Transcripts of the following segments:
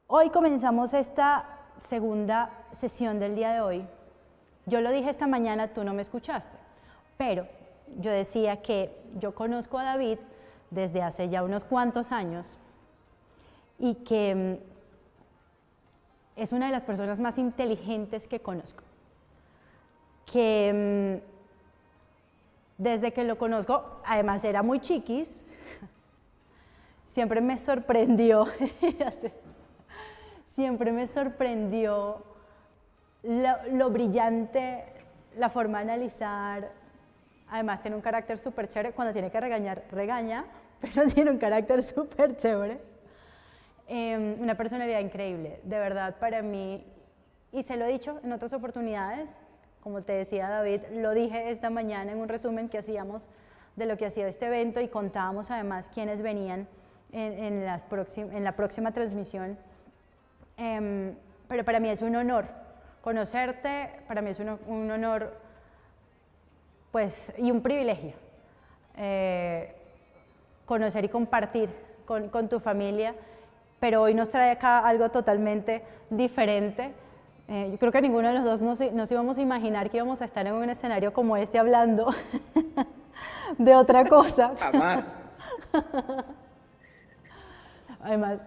Hoy comenzamos esta segunda sesión del día de hoy. Yo lo dije esta mañana, tú no me escuchaste, pero yo decía que yo conozco a David desde hace ya unos cuantos años y que es una de las personas más inteligentes que conozco. Que desde que lo conozco, además era muy chiquis, siempre me sorprendió, siempre me sorprendió lo brillante, la forma de analizar. Además tiene un carácter súper chévere, cuando tiene que regañar, regaña, pero tiene un carácter súper chévere. Una personalidad increíble, de verdad para mí, y se lo he dicho en otras oportunidades, como te decía David, lo dije esta mañana en un resumen que hacíamos de lo que hacía este evento y contábamos además quiénes venían en la próxima transmisión. Pero para mí es un honor conocerte, para mí es un honor pues, y un privilegio conocer y compartir con tu familia, pero hoy nos trae acá algo totalmente diferente. Yo creo que ninguno de los dos nos íbamos a imaginar que íbamos a estar en un escenario como este hablando de otra cosa. Jamás. Además,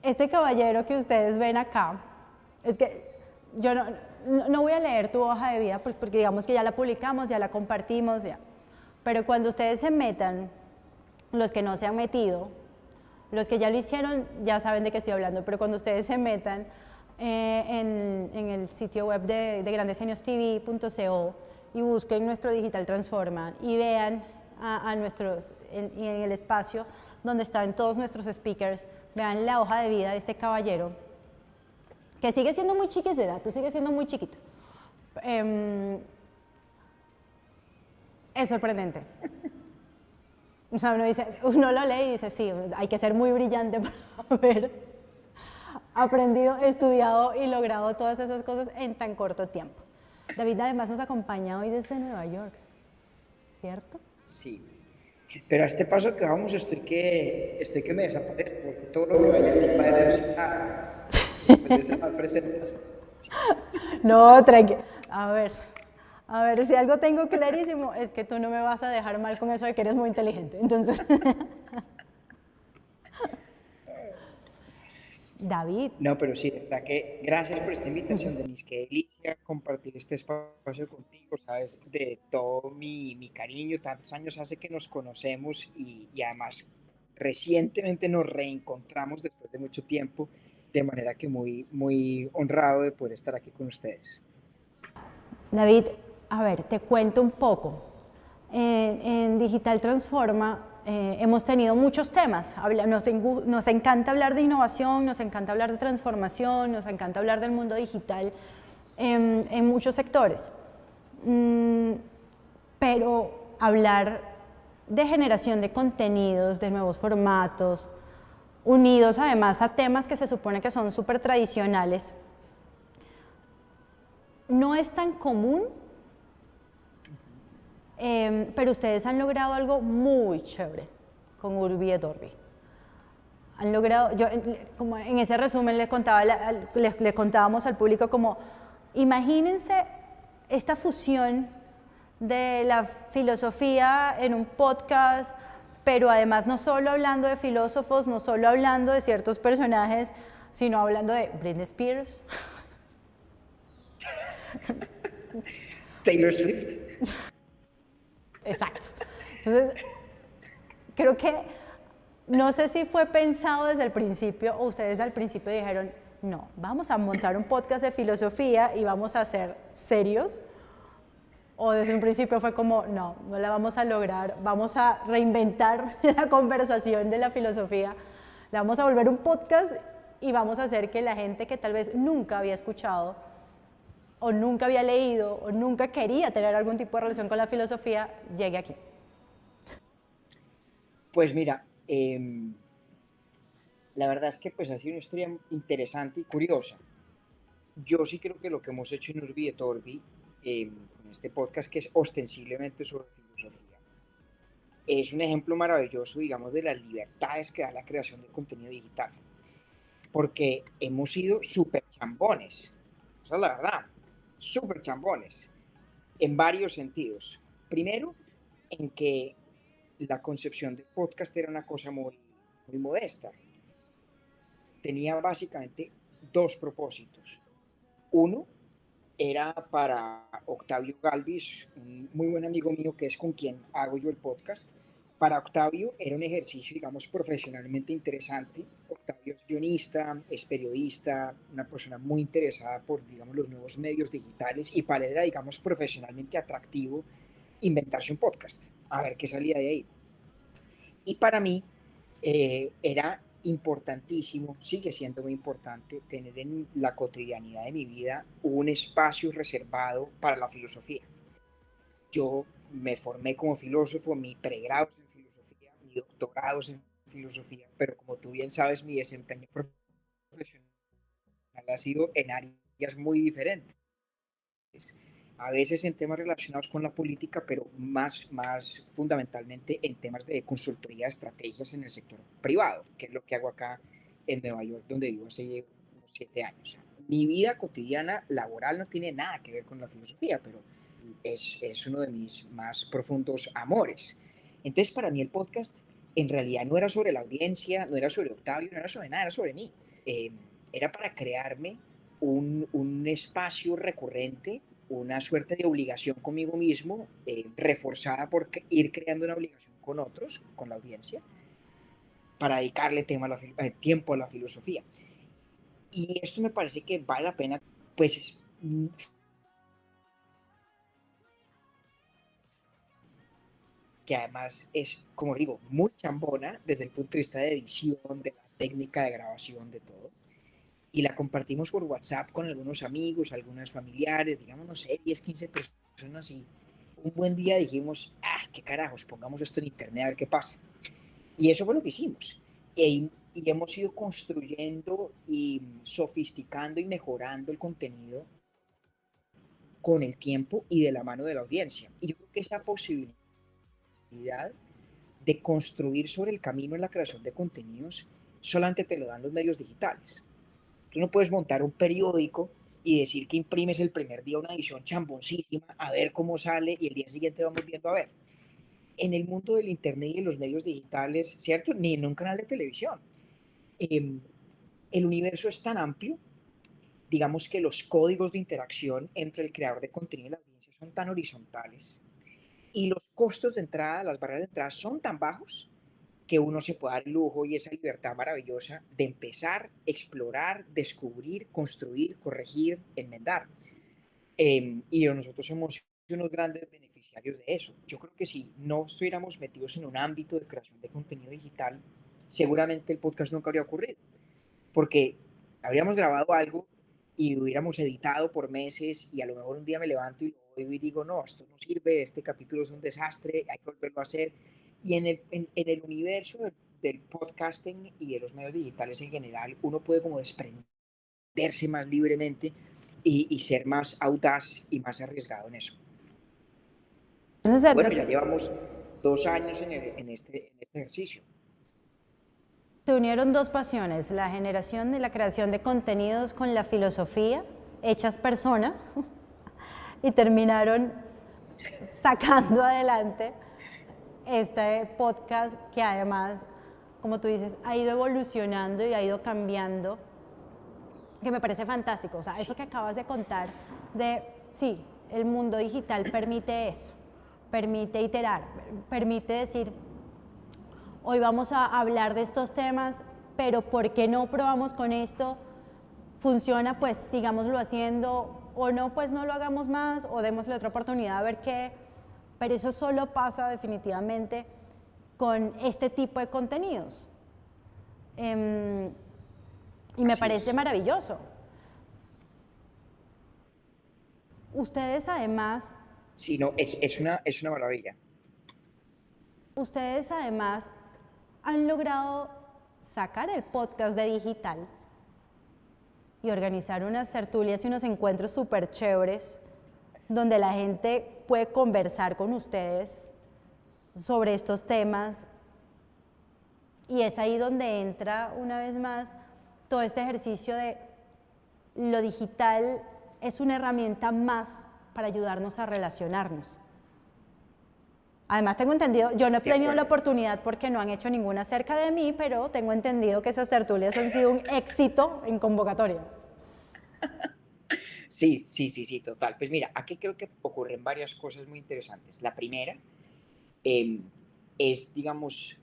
este caballero que ustedes ven acá, es que yo no voy a leer tu hoja de vida, pues porque digamos que ya la publicamos, ya la compartimos, ya. Pero cuando ustedes se metan, los que no se han metido, los que ya lo hicieron ya saben de qué estoy hablando, pero cuando ustedes se metan en el sitio web de grandesgeniostv.co y busquen nuestro Digital Transforma y vean a nuestros, en el espacio donde están todos nuestros speakers, vean la hoja de vida de este caballero, que sigue siendo muy chiquis de edad, tú sigues siendo muy chiquito. Es sorprendente. O sea, uno lo lee y dice, sí, hay que ser muy brillante para haber aprendido, estudiado y logrado todas esas cosas en tan corto tiempo. David además nos acompaña hoy desde Nueva York, ¿cierto? Sí. Pero a este paso que vamos estoy que me desaparezco, porque todo lo que vaya a decir va a decepcionar después de esa mal presentación. No, tranquilo. A ver, si algo tengo clarísimo es que tú no me vas a dejar mal con eso de que eres muy inteligente. Entonces, David. No, pero sí, de verdad que gracias por esta invitación, Denise. Qué delicia compartir este espacio contigo. Sabes, de todo mi cariño, tantos años hace que nos conocemos y además recientemente nos reencontramos después de mucho tiempo, de manera que muy, muy honrado de poder estar aquí con ustedes. David, a ver, te cuento un poco. En Digital Transforma hemos tenido muchos temas. Nos encanta hablar de innovación, nos encanta hablar de transformación, nos encanta hablar del mundo digital en muchos sectores. Pero hablar de generación de contenidos, de nuevos formatos, unidos además a temas que se supone que son súper tradicionales, no es tan común, pero ustedes han logrado algo muy chévere con Urbi et Orbi. Han logrado, como en ese resumen les contábamos al público como, imagínense esta fusión de la filosofía en un podcast, pero además no solo hablando de filósofos, no solo hablando de ciertos personajes, sino hablando de Britney Spears, Taylor Swift. Exacto. Entonces, creo que, no sé si fue pensado desde el principio o ustedes al principio dijeron, no, vamos a montar un podcast de filosofía y vamos a ser serios, o desde un principio fue como, no la vamos a lograr, vamos a reinventar la conversación de la filosofía, la vamos a volver un podcast y vamos a hacer que la gente que tal vez nunca había escuchado o nunca había leído, o nunca quería tener algún tipo de relación con la filosofía, llegue aquí. Pues mira, la verdad es que pues ha sido una historia interesante y curiosa. Yo sí creo que lo que hemos hecho en Urbi et Orbi, con este podcast que es ostensiblemente sobre filosofía, es un ejemplo maravilloso, digamos, de las libertades que da la creación de contenido digital. porque hemos sido súper chambones, esa es la verdad, súper chambones, en varios sentidos. Primero, en que la concepción del podcast era una cosa muy modesta. Tenía básicamente dos propósitos. Uno era para Octavio Galvis, un muy buen amigo mío que es con quien hago yo el podcast. Para Octavio era un ejercicio, digamos, profesionalmente interesante. Octavio es guionista, es periodista, una persona muy interesada por, digamos, los nuevos medios digitales, y para él era, digamos, profesionalmente atractivo inventarse un podcast, a ver qué salía de ahí. Y para mí era importantísimo, sigue siendo muy importante, tener en la cotidianidad de mi vida un espacio reservado para la filosofía. Yo me formé como filósofo, mi pregrado es en filosofía, mi doctorado es en filosofía, pero como tú bien sabes, mi desempeño profesional ha sido en áreas muy diferentes. A veces en temas relacionados con la política, pero más fundamentalmente en temas de consultoría de estrategias en el sector privado, que es lo que hago acá en Nueva York, donde vivo hace unos 7 años. Mi vida cotidiana laboral no tiene nada que ver con la filosofía, pero es uno de mis más profundos amores. Entonces, para mí el podcast en realidad no era sobre la audiencia, no era sobre Octavio, no era sobre nada, era sobre mí. Eh, Era para crearme un espacio recurrente, una suerte de obligación conmigo mismo, reforzada por ir creando una obligación con otros, con la audiencia, para dedicarle tiempo a la filosofía. Y esto me parece que vale la pena, pues, que además es, como digo, muy chambona desde el punto de vista de edición, de la técnica de grabación, de todo. Y la compartimos por WhatsApp con algunos amigos, algunos familiares, digamos, no sé, 10, 15 personas, y un buen día dijimos, qué carajos, pongamos esto en internet a ver qué pasa. Y eso fue lo que hicimos. Y hemos ido construyendo y sofisticando y mejorando el contenido con el tiempo y de la mano de la audiencia. Y yo creo que esa posibilidad de construir sobre el camino en la creación de contenidos solamente te lo dan los medios digitales. Tú no puedes montar un periódico y decir que imprimes el primer día una edición chamboncísima, a ver cómo sale, y el día siguiente vamos viendo a ver. En el mundo del internet y de los medios digitales, ¿cierto? Ni en un canal de televisión. Eh, el universo es tan amplio, digamos que los códigos de interacción entre el creador de contenido y la audiencia son tan horizontales, y los costos de entrada, las barreras de entrada son tan bajos, que uno se puede dar el lujo y esa libertad maravillosa de empezar, explorar, descubrir, construir, corregir, enmendar. Y nosotros somos unos grandes beneficiarios de eso. Yo creo que si no estuviéramos metidos en un ámbito de creación de contenido digital, seguramente el podcast nunca habría ocurrido, porque habríamos grabado algo y hubiéramos editado por meses, y a lo mejor un día me levanto y lo oigo y digo, no, esto no sirve, este capítulo es un desastre, hay que volverlo a hacer. Y en el universo del podcasting y de los medios digitales en general, uno puede como desprenderse más libremente y ser más audaz y más arriesgado en eso. Entonces, Bueno, ya llevamos 2 años en este ejercicio. se unieron dos pasiones, la generación y la creación de contenidos con la filosofía, hechas persona, y terminaron sacando adelante este podcast que además, como tú dices, ha ido evolucionando y ha ido cambiando, que me parece fantástico. O sea, eso que acabas de contar de, sí, el mundo digital permite eso, permite iterar, permite decir, hoy vamos a hablar de estos temas, pero ¿por qué no probamos con esto? Funciona, pues sigámoslo haciendo, o no, pues no lo hagamos más, o démosle otra oportunidad a ver qué. Pero eso solo pasa definitivamente con este tipo de contenidos. Y me parece maravilloso. Ustedes además... Sí, no, es una maravilla. Ustedes además han logrado sacar el podcast de digital y organizar unas tertulias y unos encuentros súper chéveres donde la gente puede conversar con ustedes sobre estos temas, y es ahí donde entra una vez más todo este ejercicio de lo digital es una herramienta más para ayudarnos a relacionarnos. Además, tengo entendido, yo no he tenido la oportunidad porque no han hecho ninguna cerca de mí, pero tengo entendido que esas tertulias han sido un éxito en convocatoria. Sí, sí, sí, sí, total. Pues mira, aquí creo que ocurren varias cosas muy interesantes. La primera eh, es, digamos,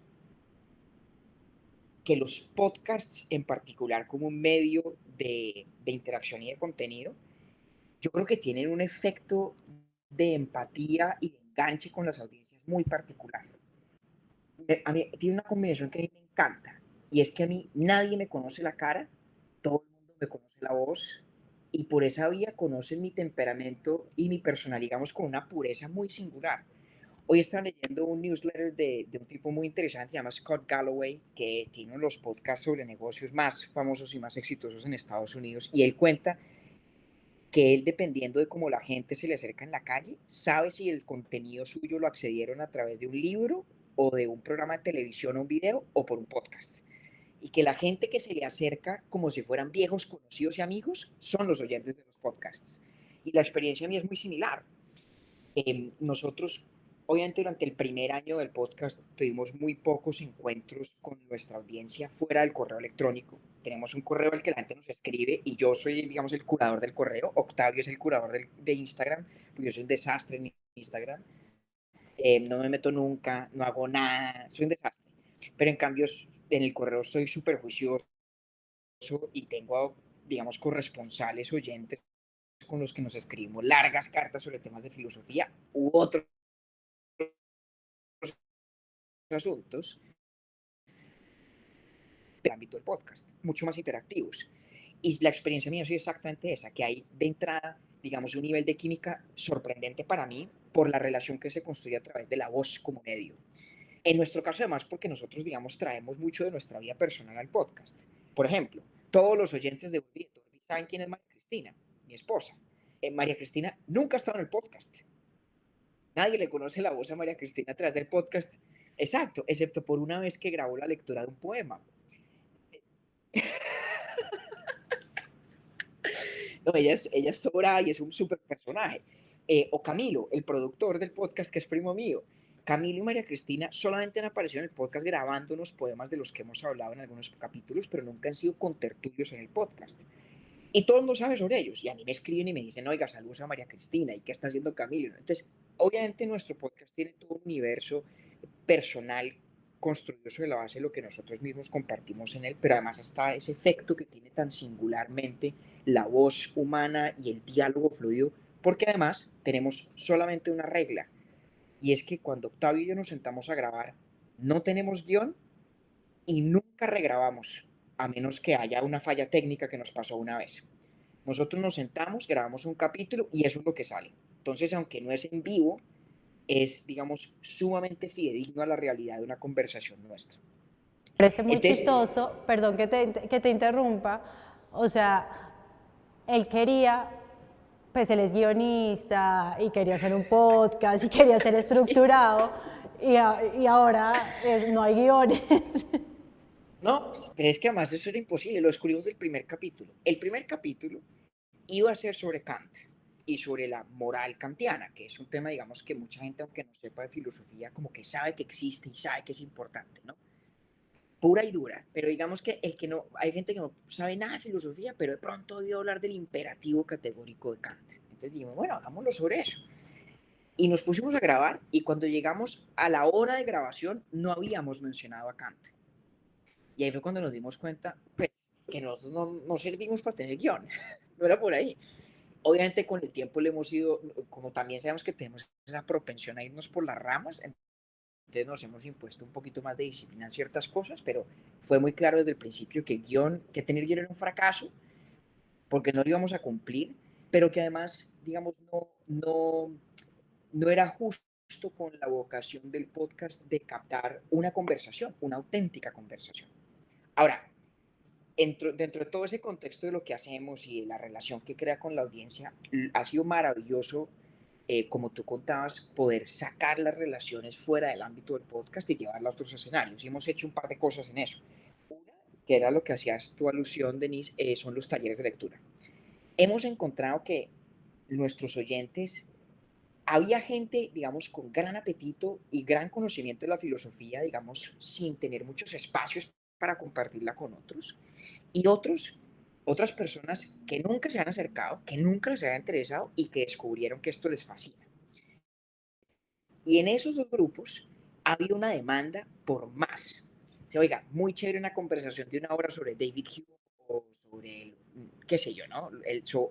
que los podcasts en particular como un medio de interacción y de contenido, yo creo que tienen un efecto de empatía y de enganche con las audiencias muy particular. A mí tiene una combinación que a mí me encanta, y es que a mí nadie me conoce la cara, todo el mundo me conoce la voz, y por esa vía conocen mi temperamento y mi personalidad, digamos, con una pureza muy singular. Hoy estaba leyendo un newsletter de un tipo muy interesante, se llama Scott Galloway, que tiene uno de los podcasts sobre negocios más famosos y más exitosos en Estados Unidos, y él cuenta que él, dependiendo de cómo la gente se le acerca en la calle, sabe si el contenido suyo lo accedieron a través de un libro o de un programa de televisión o un video o por un podcast. Y que la gente que se le acerca como si fueran viejos conocidos y amigos son los oyentes de los podcasts. Y la experiencia mía es muy similar. Nosotros, obviamente, durante el primer año del podcast tuvimos muy pocos encuentros con nuestra audiencia fuera del correo electrónico. Tenemos un correo al que la gente nos escribe y yo soy, digamos, el curador del correo. Octavio es el curador de Instagram, porque yo soy un desastre en Instagram. No me meto nunca, no hago nada, soy un desastre. Pero en cambio, en el correo soy súper juicioso y tengo, digamos, corresponsales oyentes con los que nos escribimos largas cartas sobre temas de filosofía u otros asuntos del ámbito del podcast, mucho más interactivos. Y la experiencia mía ha sido exactamente esa, que hay de entrada, digamos, un nivel de química sorprendente para mí por la relación que se construye a través de la voz como medio. En nuestro caso, además, porque nosotros, digamos, traemos mucho de nuestra vida personal al podcast. Por ejemplo, todos los oyentes de Volví saben quién es María Cristina, mi esposa. María Cristina nunca ha estado en el podcast. Nadie le conoce la voz a María Cristina a través del podcast. Exacto, excepto por una vez que grabó la lectura de un poema. No, ella es sobrada y es un súper personaje. O Camilo, el productor del podcast, que es primo mío. Camilo y María Cristina solamente han aparecido en el podcast grabando unos poemas de los que hemos hablado en algunos capítulos, pero nunca han sido contertulios en el podcast. Y todo el mundo sabe sobre ellos. Y a mí me escriben y me dicen, oiga, saludos a María Cristina. ¿Y qué está haciendo Camilo? Entonces, obviamente nuestro podcast tiene todo un universo personal construido sobre la base de lo que nosotros mismos compartimos en él, pero además está ese efecto que tiene tan singularmente la voz humana y el diálogo fluido, porque además tenemos solamente una regla, y es que cuando Octavio y yo nos sentamos a grabar, no tenemos guión y nunca regrabamos, a menos que haya una falla técnica que nos pasó una vez. Nosotros nos sentamos, grabamos un capítulo y eso es lo que sale. Entonces, aunque no es en vivo, es, digamos, sumamente fidedigno a la realidad de una conversación nuestra. Parece muy Entonces, chistoso, perdón que te interrumpa, o sea, él quería, pues él es guionista y quería hacer un podcast y quería ser sí. estructurado y ahora no hay guiones. No, es que además eso era imposible, lo descubrimos del primer capítulo. El primer capítulo iba a ser sobre Kant y sobre la moral kantiana, que es un tema, digamos, que mucha gente, aunque no sepa de filosofía, como que sabe que existe y sabe que es importante, ¿no? Pura y dura, pero digamos que el que no, hay gente que no sabe nada de filosofía, pero de pronto oído hablar del imperativo categórico de Kant. Entonces dijimos, bueno, hagámoslo sobre eso. Y nos pusimos a grabar y cuando llegamos a la hora de grabación no habíamos mencionado a Kant. Y ahí fue cuando nos dimos cuenta, pues, que nosotros no servimos para tener guión, no era por ahí. Obviamente con el tiempo le hemos ido, como también sabemos que tenemos esa propensión a irnos por las ramas, entonces nos hemos impuesto un poquito más de disciplina en ciertas cosas, pero fue muy claro desde el principio que tener guión era un fracaso, porque no lo íbamos a cumplir, pero que además, digamos, no era justo con la vocación del podcast de captar una conversación, una auténtica conversación. Ahora, dentro de todo ese contexto de lo que hacemos y de la relación que crea con la audiencia, ha sido maravilloso, como tú contabas, poder sacar las relaciones fuera del ámbito del podcast y llevarlas a otros escenarios. Y hemos hecho un par de cosas en eso. Una, que era lo que hacías tu alusión, Denise, son los talleres de lectura. Hemos encontrado que nuestros oyentes, había gente, digamos, con gran apetito y gran conocimiento de la filosofía, digamos, sin tener muchos espacios para compartirla con otros, y otras personas que nunca se han acercado, que nunca les había interesado y que descubrieron que esto les fascina. Y en esos dos grupos ha habido una demanda por más. Se oiga, muy chévere una conversación de una hora sobre David Hume o sobre, qué sé yo, ¿no?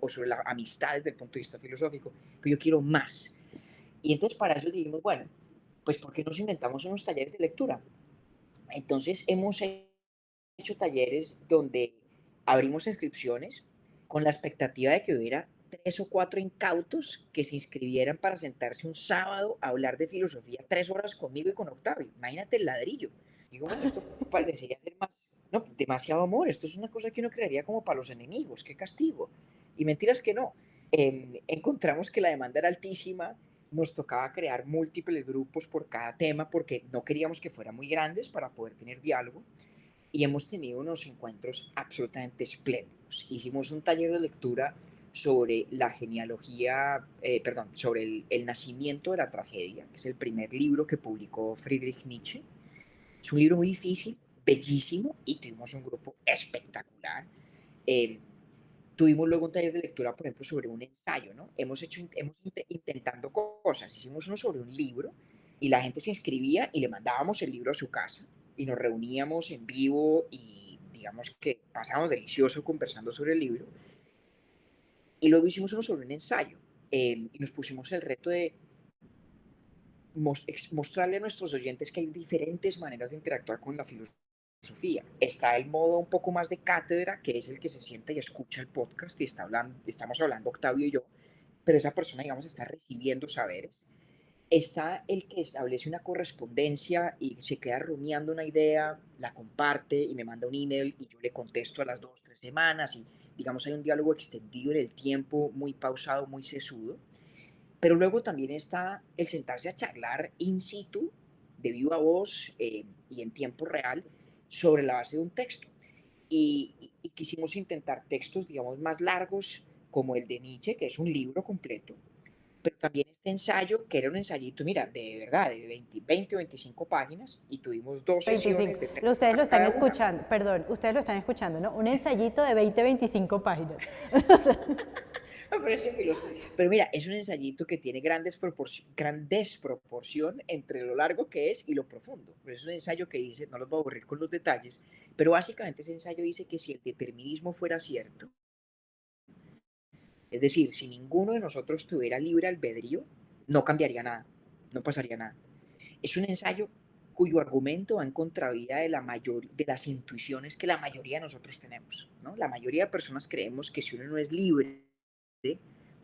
O sobre la amistad desde el punto de vista filosófico, pero yo quiero más. Y entonces para eso dijimos, bueno, pues ¿por qué nos inventamos unos talleres de lectura? Entonces hemos hecho talleres donde abrimos inscripciones con la expectativa de que hubiera 3 o 4 incautos que se inscribieran para sentarse un sábado a hablar de filosofía 3 horas conmigo y con Octavio. Imagínate el ladrillo. Digo, bueno, esto parecería ser más, no, demasiado amor. Esto es una cosa que uno crearía como para los enemigos. Qué castigo. Y mentiras que no. Encontramos que la demanda era altísima. Nos tocaba crear múltiples grupos por cada tema porque no queríamos que fueran muy grandes para poder tener diálogo y hemos tenido unos encuentros absolutamente espléndidos. Hicimos un taller de lectura sobre la genealogía, sobre el nacimiento de la tragedia, que es el primer libro que publicó Friedrich Nietzsche. Es un libro muy difícil, bellísimo, y tuvimos un grupo espectacular. Eh, Tuvimos luego un taller de lectura, por ejemplo, sobre un ensayo, ¿no? Intentando cosas. Hicimos uno sobre un libro y la gente se inscribía y le mandábamos el libro a su casa y nos reuníamos en vivo y digamos que pasábamos delicioso conversando sobre el libro. Y luego hicimos uno sobre un ensayo y nos pusimos el reto de mostrarle a nuestros oyentes que hay diferentes maneras de interactuar con la filosofía. Está el modo un poco más de cátedra, que es el que se sienta y escucha el podcast y estamos hablando Octavio y yo, pero esa persona, digamos, está recibiendo saberes. Está el que establece una correspondencia y se queda rumiando una idea, la comparte y me manda un email y yo le contesto a las 2 o 3 semanas y digamos hay un diálogo extendido en el tiempo, muy pausado, muy sesudo. Pero luego también está el sentarse a charlar in situ, de viva voz y en tiempo real, sobre la base de un texto. Y quisimos intentar textos, digamos, más largos, como el de Nietzsche, que es un libro completo, pero también este ensayo, que era un ensayito, mira, de verdad, de 20 o 25 páginas, y tuvimos 25. sesiones de 3 Ustedes lo horas están cada una. escuchando, perdón, ustedes lo están escuchando, ¿no? Un ensayito de 20-25 páginas. Me parece filoso. Pero mira, es un ensayito que tiene gran desproporción entre lo largo que es y lo profundo. Pero es un ensayo que dice, no los voy a aburrir con los detalles, pero básicamente ese ensayo dice que si el determinismo fuera cierto, es decir, si ninguno de nosotros tuviera libre albedrío, no cambiaría nada, no pasaría nada. Es un ensayo cuyo argumento va en contravía de las intuiciones que la mayoría de nosotros tenemos, ¿no? La mayoría de personas creemos que si uno no es libre,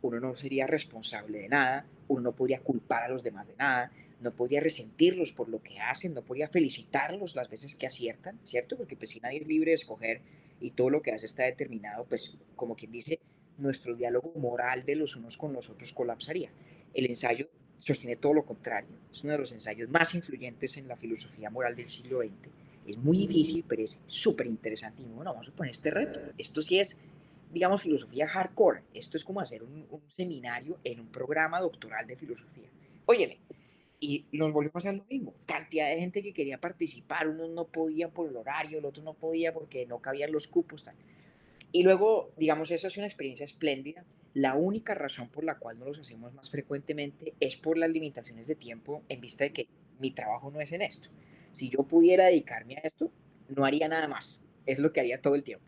uno no sería responsable de nada, uno no podría culpar a los demás de nada, no podría resentirlos por lo que hacen, no podría felicitarlos las veces que aciertan, ¿cierto? Porque pues si nadie es libre de escoger y todo lo que hace está determinado, pues como quien dice, nuestro diálogo moral de los unos con los otros colapsaría. El ensayo sostiene todo lo contrario, es uno de los ensayos más influyentes en la filosofía moral del siglo XX. Es muy difícil, pero es súper interesante. Y bueno, vamos a poner este reto. Esto sí es, digamos, filosofía hardcore. Esto es como hacer un seminario en un programa doctoral de filosofía. Óyeme, y nos volvió a pasar lo mismo. Cantidad de gente que quería participar, unos no podían por el horario, el otro no podía porque no cabían los cupos. Tal. Y luego, digamos, esa es una experiencia espléndida. La única razón por la cual no los hacemos más frecuentemente es por las limitaciones de tiempo en vista de que mi trabajo no es en esto. Si yo pudiera dedicarme a esto, no haría nada más. Es lo que haría todo el tiempo.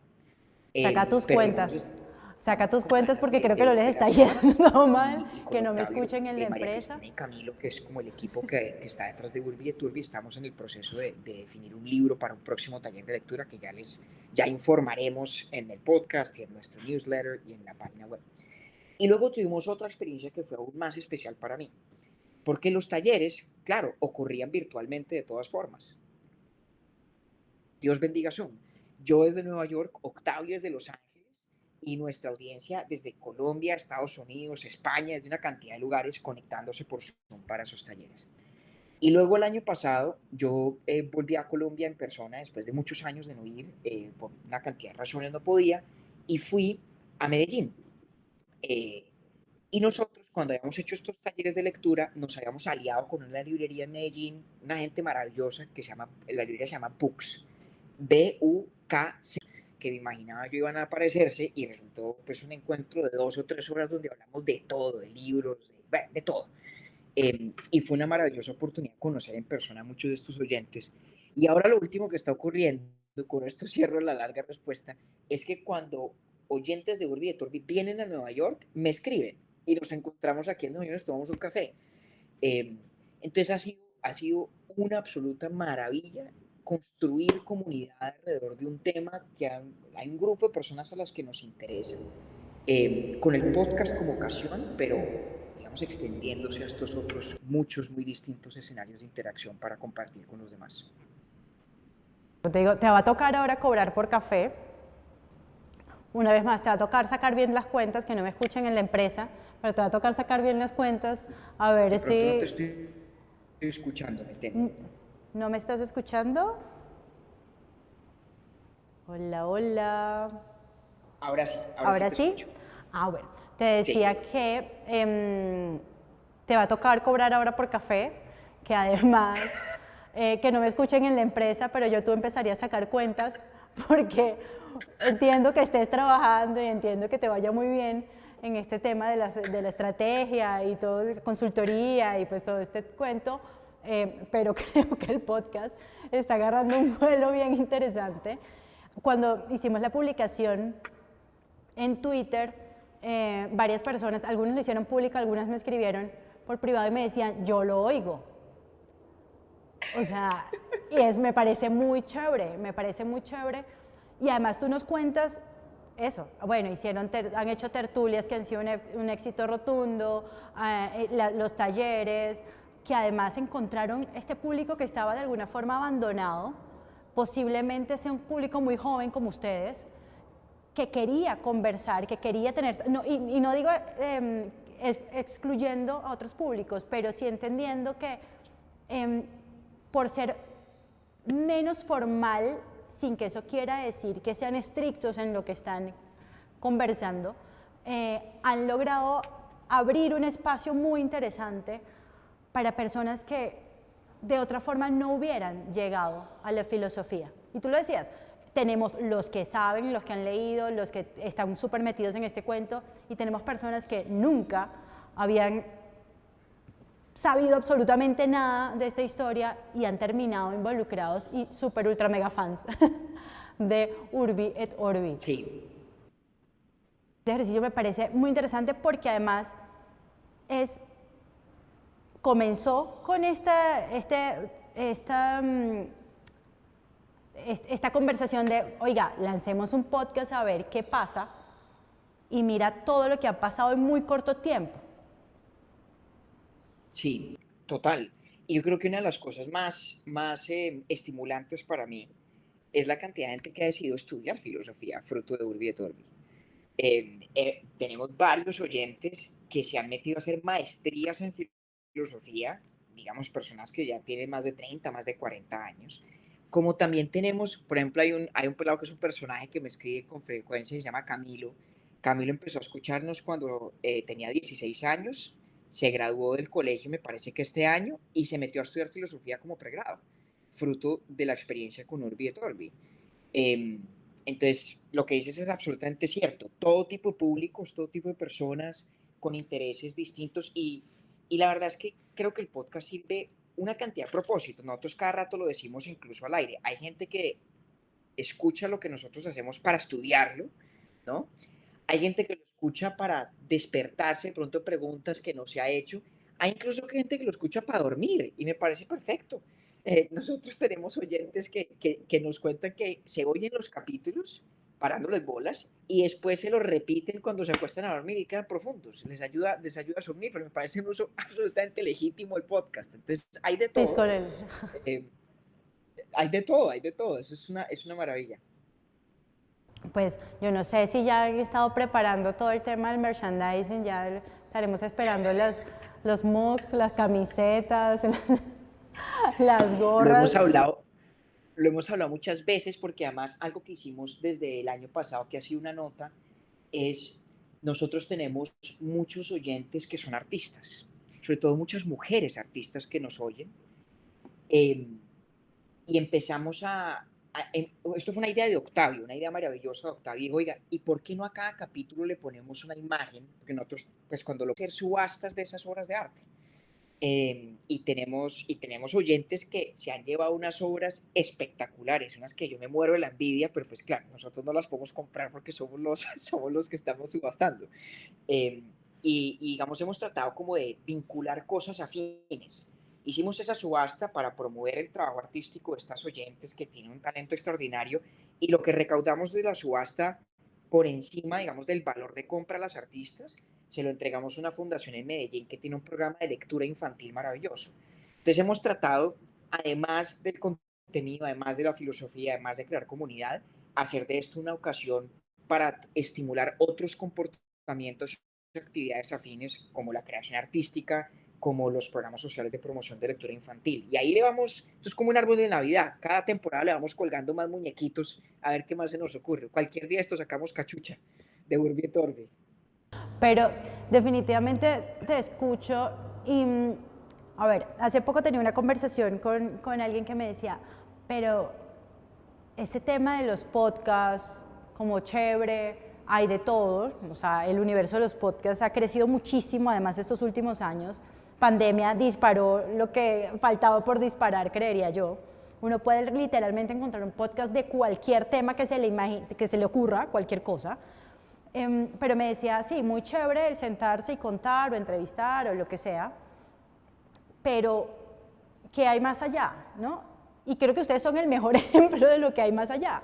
Saca tus Pero digamos, cuentas. Saca tus cuentas cuentas porque creo que no les de está las horas yendo mal, y con que no me Octavio, escuchen en la María empresa. Cristina y Camilo, que es como el equipo que está detrás de Urbi y Turbi, estamos en el proceso de definir un libro para un próximo taller de lectura que ya informaremos en el podcast y en nuestro newsletter y en la página web. Y luego tuvimos otra experiencia que fue aún más especial para mí, porque los talleres, claro, ocurrían virtualmente de todas formas. Dios bendiga Zoom. Yo desde Nueva York, Octavio desde Los Ángeles y nuestra audiencia desde Colombia, Estados Unidos, España, desde una cantidad de lugares conectándose por Zoom para esos talleres. Y luego el año pasado yo volví a Colombia en persona después de muchos años de no ir, por una cantidad de razones no podía, y fui a Medellín. Eh, y nosotros, cuando habíamos hecho estos talleres de lectura, nos habíamos aliado con una librería en Medellín, una gente maravillosa que se llama, la librería se llama Books, BUKC, que me imaginaba yo iban a aparecerse y resultó pues un encuentro de 2 o 3 horas donde hablamos de todo, de libros, bueno, de todo. Y fue una maravillosa oportunidad conocer en persona a muchos de estos oyentes. Y ahora lo último que está ocurriendo, con esto cierro la larga respuesta, es que cuando oyentes de Urbi y de Torbi vienen a Nueva York, me escriben y nos encontramos aquí en Nueva York, nos tomamos un café. Eh, entonces ha sido una absoluta maravilla construir comunidad alrededor de un tema que hay un grupo de personas a las que nos interesa, con el podcast como ocasión, pero digamos extendiéndose a estos otros muchos muy distintos escenarios de interacción para compartir con los demás. Te digo, te va a tocar ahora cobrar por café. Una vez más, te va a tocar sacar bien las cuentas, que no me escuchen en la empresa, pero te va a tocar sacar bien las cuentas, a ver De pronto no te si... estoy escuchando, me temo. ¿No me estás escuchando? Hola, hola. Ahora sí, ¿Ahora te sí? escucho. Ah, bueno. Te decía Sí. que te va a tocar cobrar ahora por café, que además, que no me escuchen en la empresa, pero yo tú empezaría a sacar cuentas porque entiendo que estés trabajando y entiendo que te vaya muy bien en este tema de la estrategia y todo, consultoría y pues todo este cuento, pero creo que el podcast está agarrando un vuelo bien interesante. Cuando hicimos la publicación en Twitter, varias personas, algunos lo hicieron público, algunas me escribieron por privado y me decían, yo lo oigo. O sea, me parece muy chévere, me parece muy chévere. Y además tú nos cuentas eso. Bueno, han hecho tertulias que han sido un éxito rotundo, los talleres, que además encontraron este público que estaba de alguna forma abandonado, posiblemente sea un público muy joven como ustedes, que quería conversar, que quería tener, no, y no digo excluyendo a otros públicos, pero sí entendiendo que por ser menos formal, sin que eso quiera decir que sean estrictos en lo que están conversando, han logrado abrir un espacio muy interesante para personas que de otra forma no hubieran llegado a la filosofía. Y tú lo decías, tenemos los que saben, los que han leído, los que están súper metidos en este cuento, y tenemos personas que nunca habían sabido absolutamente nada de esta historia y han terminado involucrados y súper ultra mega fans de Urbi et Orbi. Sí. Este ejercicio me parece muy interesante porque además comenzó con esta conversación de, oiga, lancemos un podcast a ver qué pasa, y mira todo lo que ha pasado en muy corto tiempo. Sí, total. Y yo creo que una de las cosas más estimulantes para mí es la cantidad de gente que ha decidido estudiar filosofía, fruto de Urbi et Orbi. Tenemos varios oyentes que se han metido a hacer maestrías en filosofía, digamos, personas que ya tienen más de 30, más de 40 años. Como también tenemos, por ejemplo, hay un pelado que es un personaje que me escribe con frecuencia y se llama Camilo. Camilo empezó a escucharnos cuando tenía 16 años, se graduó del colegio, me parece que este año, y se metió a estudiar filosofía como pregrado, fruto de la experiencia con Urbi et Orbi. Eh, entonces, lo que dices es absolutamente cierto. Todo tipo de públicos, todo tipo de personas con intereses distintos, y la verdad es que creo que el podcast sirve una cantidad de propósitos. Nosotros cada rato lo decimos incluso al aire. Hay gente que escucha lo que nosotros hacemos para estudiarlo, ¿no? Hay gente que lo escucha para despertarse, de pronto preguntas que no se ha hecho. Hay incluso gente que lo escucha para dormir y me parece perfecto. Nosotros tenemos oyentes que nos cuentan que se oyen los capítulos parándoles bolas y después se los repiten cuando se acuestan a dormir y quedan profundos. Les ayuda a somnífero. Me parece un uso absolutamente legítimo el podcast. Entonces, hay de Sí, todo. con él. Hay de todo, hay de todo. Eso es una maravilla. Pues yo no sé si ya han estado preparando todo el tema del merchandising, ya estaremos esperando los mugs, las camisetas, Las Lo gorras. hemos hablado, lo hemos hablado muchas veces porque además algo que hicimos desde el año pasado, que ha sido una nota, es nosotros tenemos muchos oyentes que son artistas, sobre todo muchas mujeres artistas que nos oyen, eh, y empezamos esto fue una idea de Octavio, una idea maravillosa de Octavio, y dijo, oiga, ¿y por qué no a cada capítulo le ponemos una imagen? Porque nosotros, pues cuando lo hacer subastas de esas obras de arte. Y tenemos oyentes que se han llevado unas obras espectaculares, unas que yo me muero de la envidia, pero pues claro, nosotros no las podemos comprar porque somos los, somos los que estamos subastando. Eh, y digamos, hemos tratado como de vincular cosas afines. Hicimos esa subasta para promover el trabajo artístico de estas oyentes que tienen un talento extraordinario, y lo que recaudamos de la subasta por encima, digamos, del valor de compra a las artistas, se lo entregamos a una fundación en Medellín que tiene un programa de lectura infantil maravilloso. Entonces hemos tratado, además del contenido, además de la filosofía, además de crear comunidad, hacer de esto una ocasión para estimular otros comportamientos, actividades afines como la creación artística, como los programas sociales de promoción de lectura infantil. Y ahí le vamos, esto es como un árbol de Navidad, cada temporada le vamos colgando más muñequitos a ver qué más se nos ocurre. Cualquier día esto sacamos cachucha de Urbi et Orbi. Pero definitivamente te escucho y, a ver, hace poco tenía una conversación con alguien que me decía, pero ese tema de los podcasts, como chévere, hay de todo, o sea, el universo de los podcasts ha crecido muchísimo, además estos últimos años. Pandemia disparó lo que faltaba por disparar, creería yo. Uno puede literalmente encontrar un podcast de cualquier tema que se le ocurra, cualquier cosa. Pero me decía, sí, muy chévere el sentarse y contar o entrevistar o lo que sea, pero ¿qué hay más allá? ¿No? Y creo que ustedes son el mejor ejemplo de lo que hay más allá.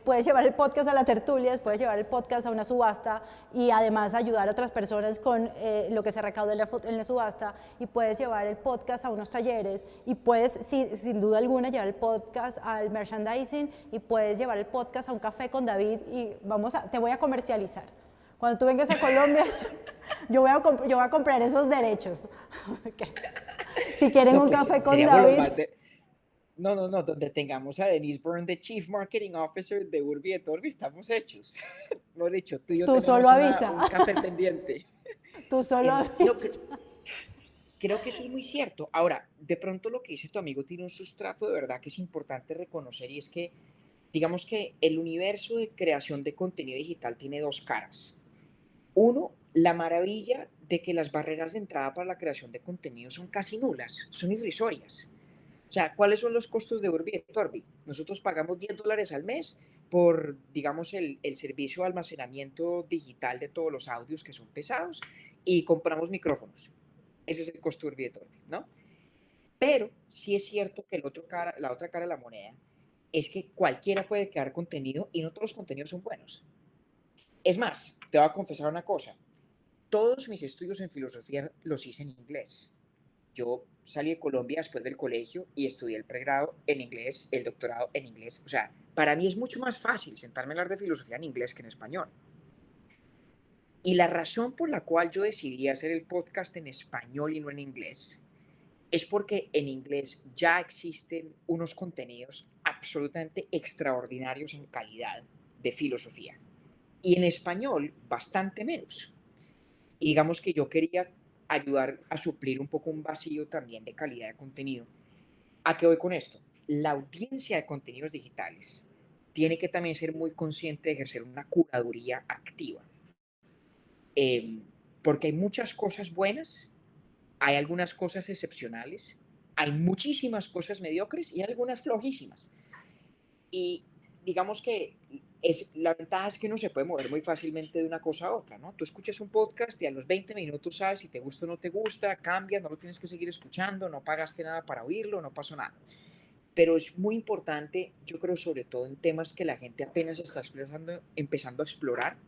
Puedes llevar el podcast a la tertulia, puedes llevar el podcast a una subasta y además ayudar a otras personas con lo que se recaude en la subasta, y puedes llevar el podcast a unos talleres, y puedes, sin duda alguna, llevar el podcast al merchandising, y puedes llevar el podcast a un café con David y te voy a comercializar. Cuando tú vengas a Colombia, yo voy a comprar esos derechos. Si quieren No, un pues café con seríamos los David, más de... No, no, no, donde tengamos a Denise Byrne, de Chief Marketing Officer de Urbi et Orbi, estamos hechos. Lo he dicho, tú y yo tú solo tenemos avisa. un café pendiente. Tú solo No, avisa. creo que eso es muy cierto. Ahora, de pronto lo que dice tu amigo tiene un sustrato de verdad que es importante reconocer, y es que, digamos que el universo de creación de contenido digital tiene dos caras. Uno, la maravilla de que las barreras de entrada para la creación de contenido son casi nulas, son irrisorias. O sea, ¿cuáles son los costos de Urbi et Orbi? Nosotros pagamos $10 al mes por, digamos, el servicio de almacenamiento digital de todos los audios que son pesados, y compramos micrófonos. Ese es el costo de Urbi et Orbi, ¿no? Pero sí es cierto que la otra cara de la moneda es que cualquiera puede crear contenido y no todos los contenidos son buenos. Es más, te voy a confesar una cosa. Todos mis estudios en filosofía los hice en inglés. Yo salí de Colombia después del colegio y estudié el pregrado en inglés, el doctorado en inglés. O sea, para mí es mucho más fácil sentarme a hablar de filosofía en inglés que en español. Y la razón por la cual yo decidí hacer el podcast en español y no en inglés es porque en inglés ya existen unos contenidos absolutamente extraordinarios en calidad de filosofía, y en español bastante menos. Y digamos que yo quería ayudar a suplir un poco un vacío también de calidad de contenido. ¿A qué voy con esto? La audiencia de contenidos digitales tiene que también ser muy consciente de ejercer una curaduría activa, eh, porque hay muchas cosas buenas, hay algunas cosas excepcionales, hay muchísimas cosas mediocres y hay algunas flojísimas. Y digamos que la ventaja es que uno se puede mover muy fácilmente de una cosa a otra, ¿no? Tú escuchas un podcast y a los 20 minutos sabes si te gusta o no te gusta, cambias, no lo tienes que seguir escuchando, no pagaste nada para oírlo, no pasó nada. Pero es muy importante, yo creo, sobre todo en temas que la gente apenas está empezando a explorar,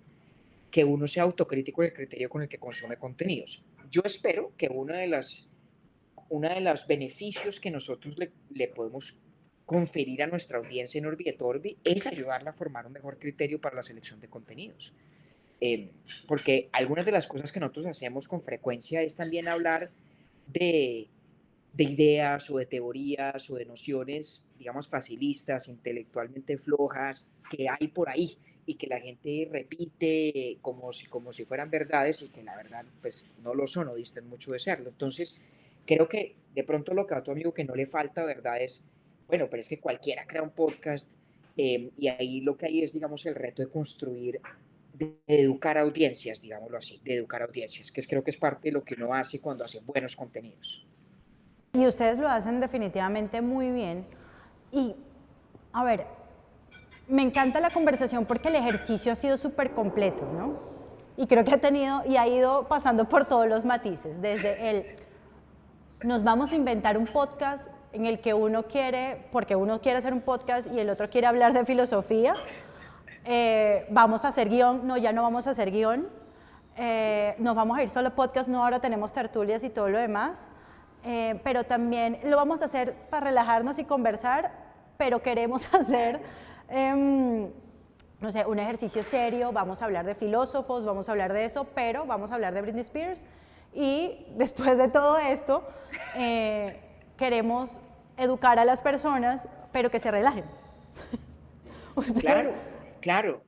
que uno sea autocrítico en el criterio con el que consume contenidos. Yo espero que una de los beneficios que nosotros le podemos conferir a nuestra audiencia en Orbi et Orbi es ayudarla a formar un mejor criterio para la selección de contenidos. Porque algunas de las cosas que nosotros hacemos con frecuencia es también hablar de de ideas o de teorías o de nociones, digamos, facilistas, intelectualmente flojas, que hay por ahí y que la gente repite como si fueran verdades y que la verdad pues no lo son o distan mucho de serlo. Entonces, creo que de pronto lo que a tu amigo que no le falta, ¿verdad? Es, bueno, pero es que cualquiera crea un podcast y ahí lo que hay es, digamos, el reto de construir, de educar audiencias, digámoslo así, de educar audiencias, que es, creo que es parte de lo que uno hace cuando hace buenos contenidos. Y ustedes lo hacen definitivamente muy bien. Y, a ver, me encanta la conversación porque el ejercicio ha sido súper completo, ¿no? Y creo que ha tenido y ha ido pasando por todos los matices, desde el nos vamos a inventar un podcast en el que uno quiere, porque uno quiere hacer un podcast y el otro quiere hablar de filosofía, vamos a hacer guión, no, ya no vamos a hacer guión, nos vamos a ir solo a podcast, no, ahora tenemos tertulias y todo lo demás, pero también lo vamos a hacer para relajarnos y conversar, pero queremos hacer, no sé, un ejercicio serio, vamos a hablar de filósofos, vamos a hablar de eso, pero vamos a hablar de Britney Spears. Y después de todo esto, queremos educar a las personas, pero que se relajen. Claro, claro,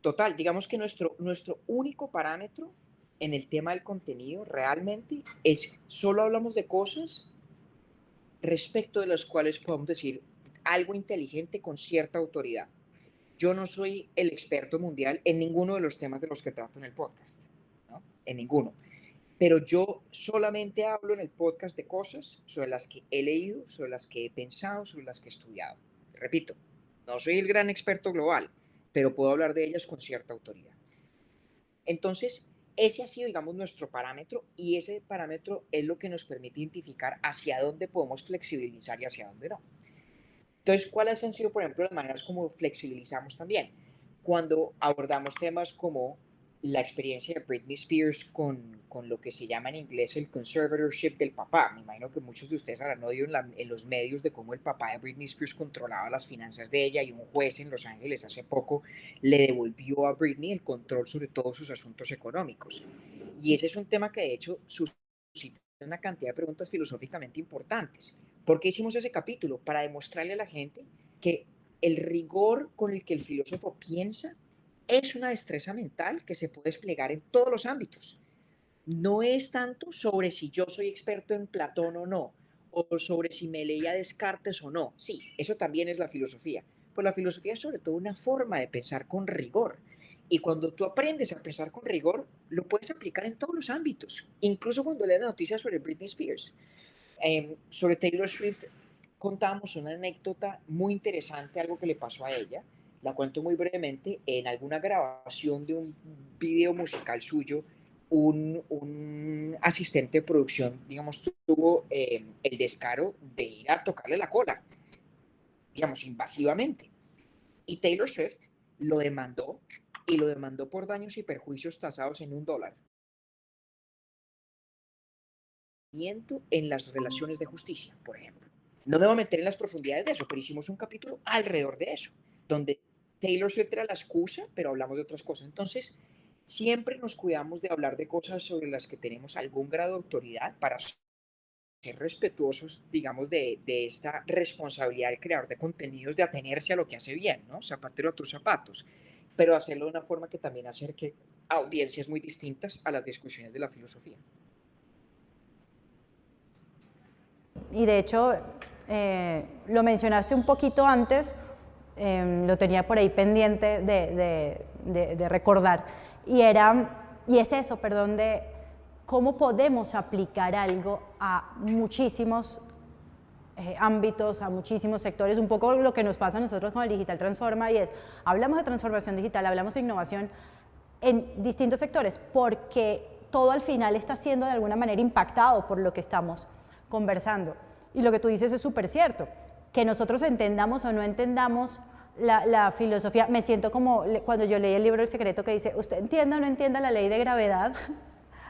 total. Digamos que nuestro único parámetro en el tema del contenido realmente es solo hablamos de cosas respecto de las cuales podemos decir algo inteligente con cierta autoridad. Yo no soy el experto mundial en ninguno de los temas de los que trato en el podcast, ¿no? En ninguno. Pero yo solamente hablo en el podcast de cosas sobre las que he leído, sobre las que he pensado, sobre las que he estudiado. Repito, no soy el gran experto global, pero puedo hablar de ellas con cierta autoridad. Entonces, ese ha sido, digamos, nuestro parámetro y ese parámetro es lo que nos permite identificar hacia dónde podemos flexibilizar y hacia dónde no. Entonces, ¿cuáles han sido, por ejemplo, las maneras como flexibilizamos también? Cuando abordamos temas como la experiencia de Britney Spears con lo que se llama en inglés el conservatorship del papá. Me imagino que muchos de ustedes habrán oído en los medios de cómo el papá de Britney Spears controlaba las finanzas de ella y un juez en Los Ángeles hace poco le devolvió a Britney el control sobre todos sus asuntos económicos. Y ese es un tema que de hecho suscita una cantidad de preguntas filosóficamente importantes. ¿Por qué hicimos ese capítulo? Para demostrarle a la gente que el rigor con el que el filósofo piensa es una destreza mental que se puede desplegar en todos los ámbitos. No es tanto sobre si yo soy experto en Platón o no, o sobre si me leía Descartes o no. Sí, eso también es la filosofía. Pues la filosofía es sobre todo una forma de pensar con rigor. Y cuando tú aprendes a pensar con rigor, lo puedes aplicar en todos los ámbitos, incluso cuando lees noticias sobre Britney Spears. Sobre Taylor Swift contamos una anécdota muy interesante, algo que le pasó a ella. La cuento muy brevemente. En alguna grabación de un video musical suyo, un asistente de producción, digamos, tuvo el descaro de ir a tocarle la cola, digamos, invasivamente. Y Taylor Swift lo demandó y lo demandó por daños y perjuicios tasados en $1. En las relaciones de justicia, por ejemplo. No me voy a meter en las profundidades de eso, pero hicimos un capítulo alrededor de eso, donde Taylor Swift era la excusa, pero hablamos de otras cosas. Entonces, siempre nos cuidamos de hablar de cosas sobre las que tenemos algún grado de autoridad para ser respetuosos, digamos, de esta responsabilidad del creador de contenidos, de atenerse a lo que hace bien, ¿no? Zapatero a tus zapatos, pero hacerlo de una forma que también acerque a audiencias muy distintas a las discusiones de la filosofía. Y de hecho, lo mencionaste un poquito antes, lo tenía por ahí pendiente de recordar, y es eso, perdón, de cómo podemos aplicar algo a muchísimos ámbitos, a muchísimos sectores, un poco lo que nos pasa a nosotros con el Digital Transforma, y es, hablamos de transformación digital, hablamos de innovación en distintos sectores, porque todo al final está siendo de alguna manera impactado por lo que estamos conversando. Y lo que tú dices es súper cierto, que nosotros entendamos o no entendamos la filosofía. Me siento como cuando yo leí el libro El Secreto, que dice, usted entienda o no entienda la ley de gravedad,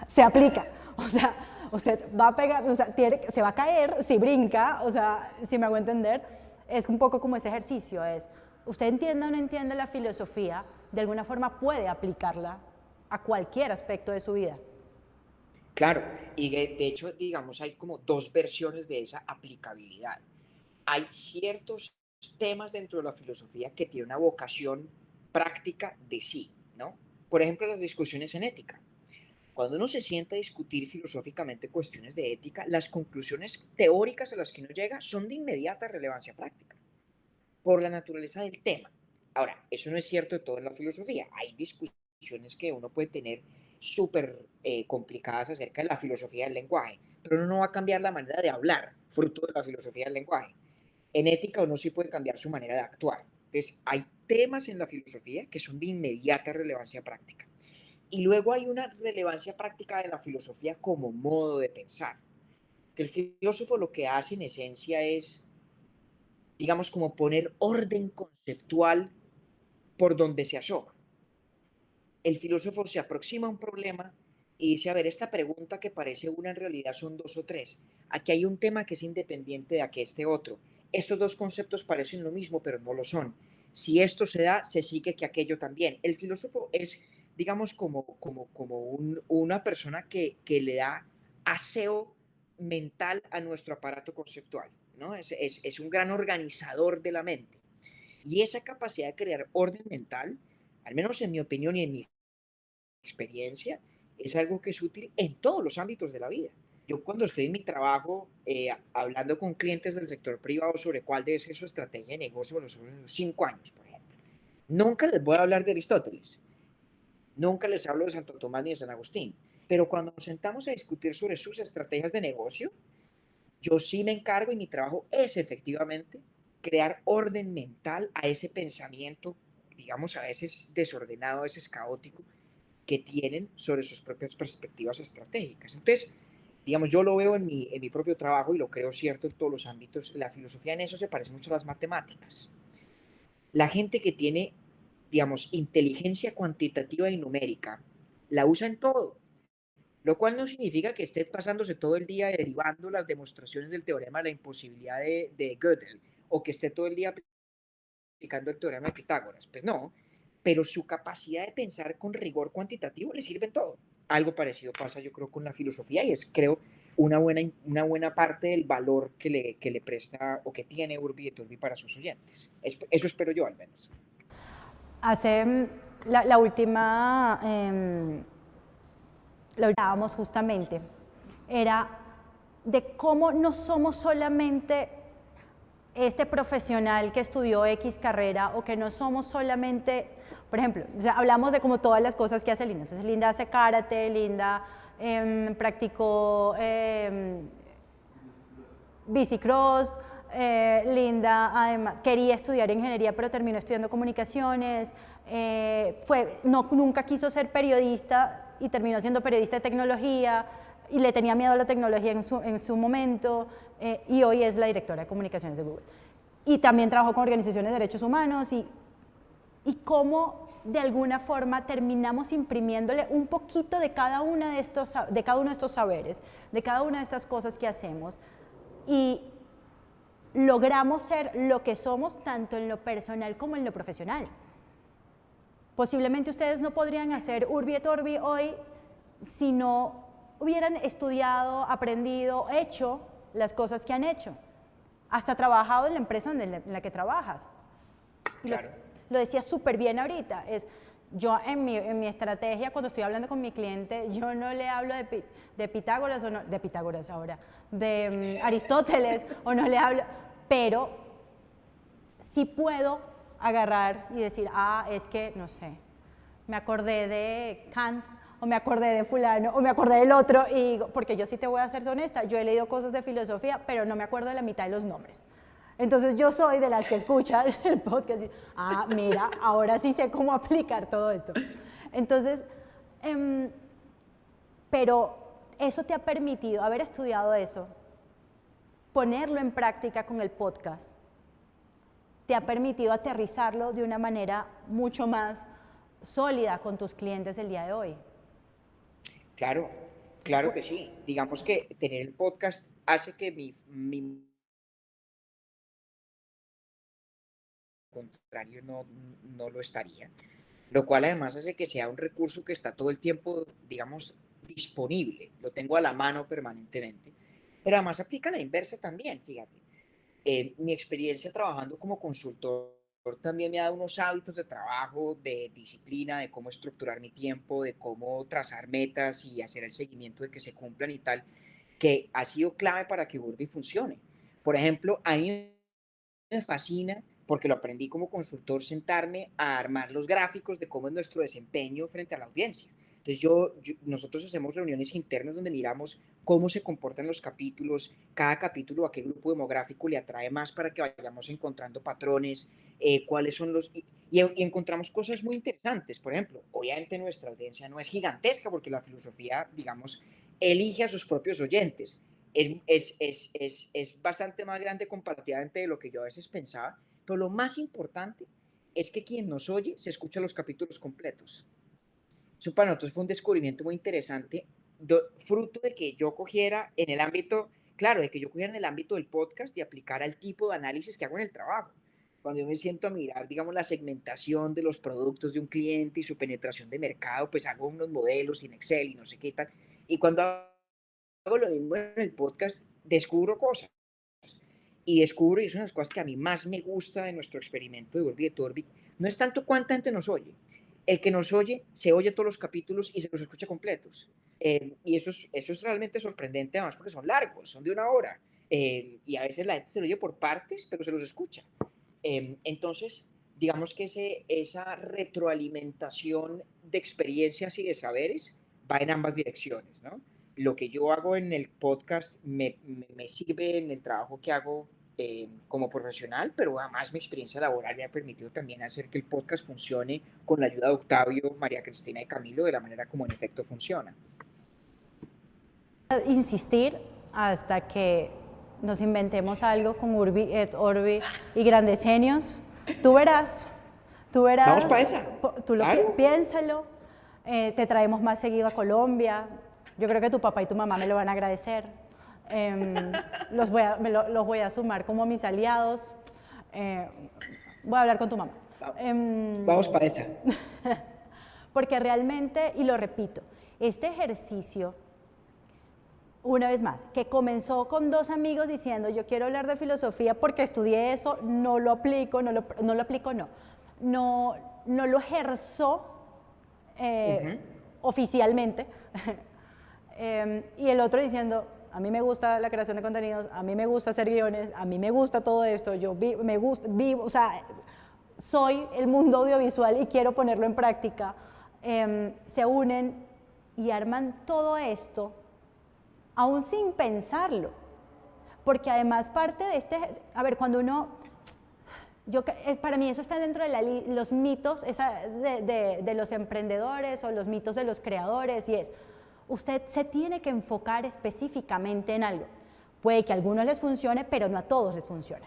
se aplica. O sea, usted va a pegar, o sea, se va a caer si brinca, o sea, si me hago entender, es un poco como ese ejercicio, es, usted entienda o no entienda la filosofía, de alguna forma puede aplicarla a cualquier aspecto de su vida. Claro, y de hecho, digamos, hay como dos versiones de esa aplicabilidad. Hay ciertos temas dentro de la filosofía que tienen una vocación práctica de sí, ¿no? Por ejemplo, las discusiones en ética. Cuando uno se sienta a discutir filosóficamente cuestiones de ética, las conclusiones teóricas a las que uno llega son de inmediata relevancia práctica, por la naturaleza del tema. Ahora, eso no es cierto de todo en la filosofía. Hay discusiones que uno puede tener súper complicadas acerca de la filosofía del lenguaje, pero uno no va a cambiar la manera de hablar fruto de la filosofía del lenguaje. En ética uno sí puede cambiar su manera de actuar. Entonces, hay temas en la filosofía que son de inmediata relevancia práctica. Y luego hay una relevancia práctica de la filosofía como modo de pensar. Que el filósofo lo que hace en esencia es, digamos, como poner orden conceptual por donde se asoma. El filósofo se aproxima a un problema y dice, a ver, esta pregunta que parece una en realidad son dos o tres. Aquí hay un tema que es independiente de este otro. Estos dos conceptos parecen lo mismo, pero no lo son. Si esto se da, se sigue que aquello también. El filósofo es, digamos, una persona que le da aseo mental a nuestro aparato conceptual, ¿no? Es un gran organizador de la mente. Y esa capacidad de crear orden mental, al menos en mi opinión y en mi experiencia, es algo que es útil en todos los ámbitos de la vida. Yo cuando estoy en mi trabajo hablando con clientes del sector privado sobre cuál debe ser su estrategia de negocio los 5 años, por ejemplo, nunca les voy a hablar de Aristóteles, nunca les hablo de Santo Tomás ni de San Agustín, pero cuando nos sentamos a discutir sobre sus estrategias de negocio, yo sí me encargo y mi trabajo es efectivamente crear orden mental a ese pensamiento, digamos, a veces desordenado, a veces caótico, que tienen sobre sus propias perspectivas estratégicas. Entonces, digamos, yo lo veo en mi propio trabajo y lo creo cierto en todos los ámbitos. La filosofía en eso se parece mucho a las matemáticas. La gente que tiene, digamos, inteligencia cuantitativa y numérica, la usa en todo, lo cual no significa que esté pasándose todo el día derivando las demostraciones del teorema de la imposibilidad de Gödel o que esté todo el día aplicando el teorema de Pitágoras. Pues no, pero su capacidad de pensar con rigor cuantitativo le sirve en todo. Algo parecido pasa, yo creo, con la filosofía y es, creo, una buena parte del valor que le presta o que tiene Urbi et Orbi para sus oyentes. Eso espero yo, al menos. Hace la última, lo hablábamos justamente, era de cómo no somos solamente este profesional que estudió X carrera o que no somos solamente, por ejemplo, o sea, hablamos de como todas las cosas que hace Linda. Entonces Linda hace karate, Linda practicó bicicross, Linda además quería estudiar ingeniería pero terminó estudiando comunicaciones, nunca quiso ser periodista y terminó siendo periodista de tecnología y le tenía miedo a la tecnología en su momento y hoy es la directora de comunicaciones de Google. Y también trabajó con organizaciones de derechos humanos y cómo de alguna forma terminamos imprimiéndole un poquito de cada uno de estos saberes, de cada una de estas cosas que hacemos y logramos ser lo que somos tanto en lo personal como en lo profesional. Posiblemente ustedes no podrían hacer Urbi et Orbi hoy si no hubieran estudiado, aprendido, hecho las cosas que han hecho. Hasta trabajado en la empresa en la que trabajas. Y Claro. lo decía súper bien ahorita, yo en mi estrategia, cuando estoy hablando con mi cliente, yo no le hablo de Pitágoras, o no, de Pitágoras ahora, de Aristóteles, o no le hablo, pero sí puedo agarrar y decir, es que, no sé, me acordé de Kant, o me acordé de fulano, o me acordé del otro, y digo, porque yo sí te voy a ser honesta, yo he leído cosas de filosofía, pero no me acuerdo de la mitad de los nombres. Entonces yo soy de las que escucha el podcast y, mira, ahora sí sé cómo aplicar todo esto. Entonces, pero eso te ha permitido, haber estudiado eso, ponerlo en práctica con el podcast, te ha permitido aterrizarlo de una manera mucho más sólida con tus clientes el día de hoy. Claro, claro que sí. Digamos que tener el podcast hace que mi contrario no lo estaría, lo cual además hace que sea un recurso que está todo el tiempo, digamos, disponible, lo tengo a la mano permanentemente. Pero además aplica la inversa también, fíjate. Mi experiencia trabajando como consultor también me ha dado unos hábitos de trabajo, de disciplina, de cómo estructurar mi tiempo, de cómo trazar metas y hacer el seguimiento de que se cumplan y tal, que ha sido clave para que Burby funcione. Por ejemplo, a mí me fascina, porque lo aprendí como consultor, sentarme a armar los gráficos de cómo es nuestro desempeño frente a la audiencia. Entonces nosotros hacemos reuniones internas donde miramos cómo se comportan los capítulos, cada capítulo a qué grupo demográfico le atrae más para que vayamos encontrando patrones, cuáles son los... Y encontramos cosas muy interesantes. Por ejemplo, obviamente nuestra audiencia no es gigantesca porque la filosofía, digamos, elige a sus propios oyentes. Es bastante más grande comparativamente de lo que yo a veces pensaba, pero lo más importante es que quien nos oye se escucha los capítulos completos. Eso para nosotros fue un descubrimiento muy interesante, fruto de que yo cogiera en el ámbito, claro, de que yo cogiera en el ámbito del podcast y aplicara el tipo de análisis que hago en el trabajo. Cuando yo me siento a mirar, digamos, la segmentación de los productos de un cliente y su penetración de mercado, pues hago unos modelos en Excel y no sé qué tal. Y cuando hago lo mismo en el podcast, descubro cosas. Y descubro, y es una de las cosas que a mí más me gusta de nuestro experimento de Burby de Orbit, no es tanto cuánta gente nos oye. El que nos oye, se oye todos los capítulos y se los escucha completos. Y eso es realmente sorprendente, además, porque son largos, son de 1 hora. Y a veces la gente se lo oye por partes, pero se los escucha. Entonces, digamos que esa retroalimentación de experiencias y de saberes va en ambas direcciones, ¿no? Lo que yo hago en el podcast me sirve en el trabajo que hago como profesional, pero además mi experiencia laboral me ha permitido también hacer que el podcast funcione con la ayuda de Octavio, María Cristina y Camilo de la manera como en efecto funciona. Insistir hasta que nos inventemos algo con Urbi et Orbi y grandes genios. Tú verás, Vamos para esa. Tú claro. Piénsalo, te traemos más seguido a Colombia. Yo creo que tu papá y tu mamá me lo van a agradecer. Los voy a sumar como mis aliados. Voy a hablar con tu mamá. Vamos para esa. Porque realmente, y lo repito, este ejercicio, una vez más, que comenzó con 2 amigos diciendo yo quiero hablar de filosofía porque estudié eso, no lo aplico, no lo ejerzo oficialmente. Y el otro diciendo, a mí me gusta la creación de contenidos, a mí me gusta hacer guiones, a mí me gusta todo esto, yo o sea, soy el mundo audiovisual y quiero ponerlo en práctica. Se unen y arman todo esto aún sin pensarlo, porque además parte de a ver, cuando uno, para mí eso está dentro de los mitos de los emprendedores o los mitos de los creadores, y es, usted se tiene que enfocar específicamente en algo. Puede que a algunos les funcione, pero no a todos les funciona.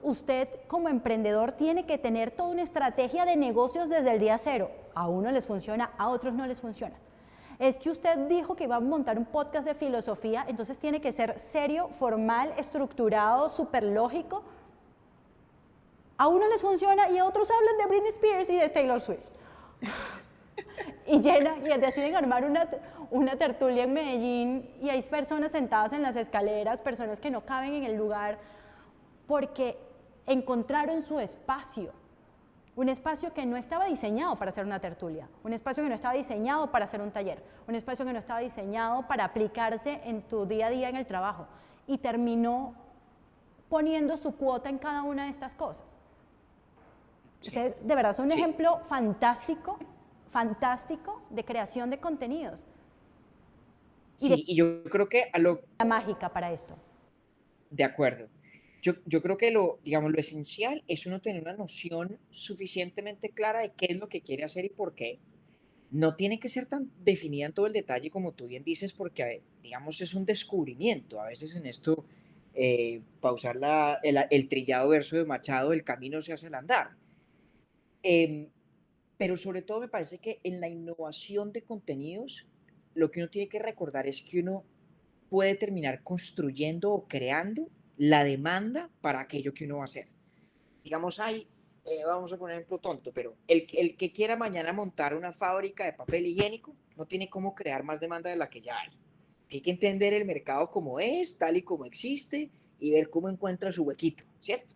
Usted como emprendedor tiene que tener toda una estrategia de negocios desde el día cero. A unos les funciona, a otros no les funciona. Es que usted dijo que iba a montar un podcast de filosofía, entonces tiene que ser serio, formal, estructurado, súper lógico. A unos les funciona y a otros hablan de Britney Spears y de Taylor Swift. Y deciden armar una tertulia en Medellín y hay personas sentadas en las escaleras, personas que no caben en el lugar, porque encontraron su espacio. Un espacio que no estaba diseñado para hacer una tertulia, un espacio que no estaba diseñado para hacer un taller, un espacio que no estaba diseñado para aplicarse en tu día a día en el trabajo, y terminó poniendo su cuota en cada una de estas cosas. Sí. Ustedes de verdad son un ejemplo fantástico de creación de contenidos. Y yo creo que la mágica para esto. De acuerdo. Yo creo que lo esencial es uno tener una noción suficientemente clara de qué es lo que quiere hacer y por qué. No tiene que ser tan definida en todo el detalle como tú bien dices, porque, digamos, es un descubrimiento. A veces en esto, para usar el trillado verso de Machado, el camino se hace al andar. Pero sobre todo me parece que en la innovación de contenidos, lo que uno tiene que recordar es que uno puede terminar construyendo o creando la demanda para aquello que uno va a hacer. Digamos, vamos a poner un ejemplo tonto, pero el que quiera mañana montar una fábrica de papel higiénico, no tiene cómo crear más demanda de la que ya hay. Hay que entender el mercado como es, tal y como existe, y ver cómo encuentra su huequito, ¿cierto?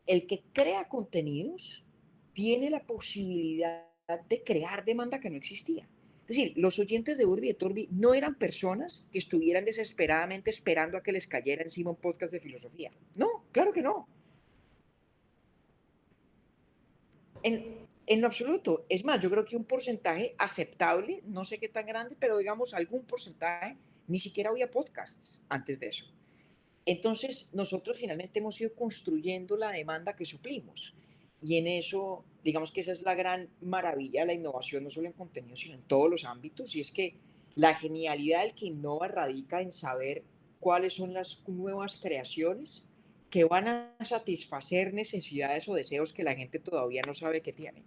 El que crea contenidos tiene la posibilidad de crear demanda que no existía. Es decir, los oyentes de Urbi et Orbi no eran personas que estuvieran desesperadamente esperando a que les cayera encima un podcast de filosofía. No, claro que no. En lo absoluto. Es más, yo creo que un porcentaje aceptable, no sé qué tan grande, pero digamos algún porcentaje, ni siquiera había podcasts antes de eso. Entonces, nosotros finalmente hemos ido construyendo la demanda que suplimos. Y en eso, digamos que esa es la gran maravilla de la innovación, no solo en contenido, sino en todos los ámbitos. Y es que la genialidad del que innova radica en saber cuáles son las nuevas creaciones que van a satisfacer necesidades o deseos que la gente todavía no sabe que tiene.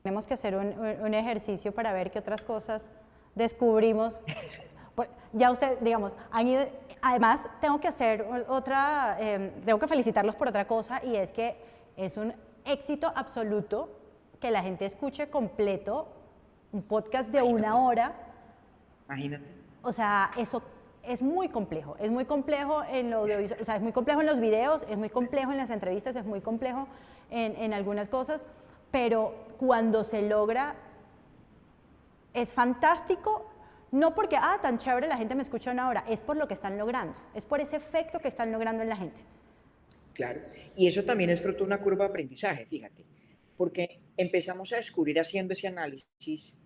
Tenemos que hacer un ejercicio para ver qué otras cosas descubrimos. Ya usted, digamos, han ido, además tengo que hacer otra, tengo que felicitarlos por otra cosa, y es que es un éxito absoluto que la gente escuche completo un podcast de una hora. Imagínate. O sea, eso es muy complejo en lo audiovisual, o sea, es muy complejo en los videos, es muy complejo en las entrevistas, es muy complejo en algunas cosas, pero cuando se logra es fantástico. No porque, tan chévere, la gente me escucha una hora, es por lo que están logrando, es por ese efecto que están logrando en la gente. Claro, y eso también es fruto de una curva de aprendizaje, fíjate, porque empezamos a descubrir haciendo ese análisis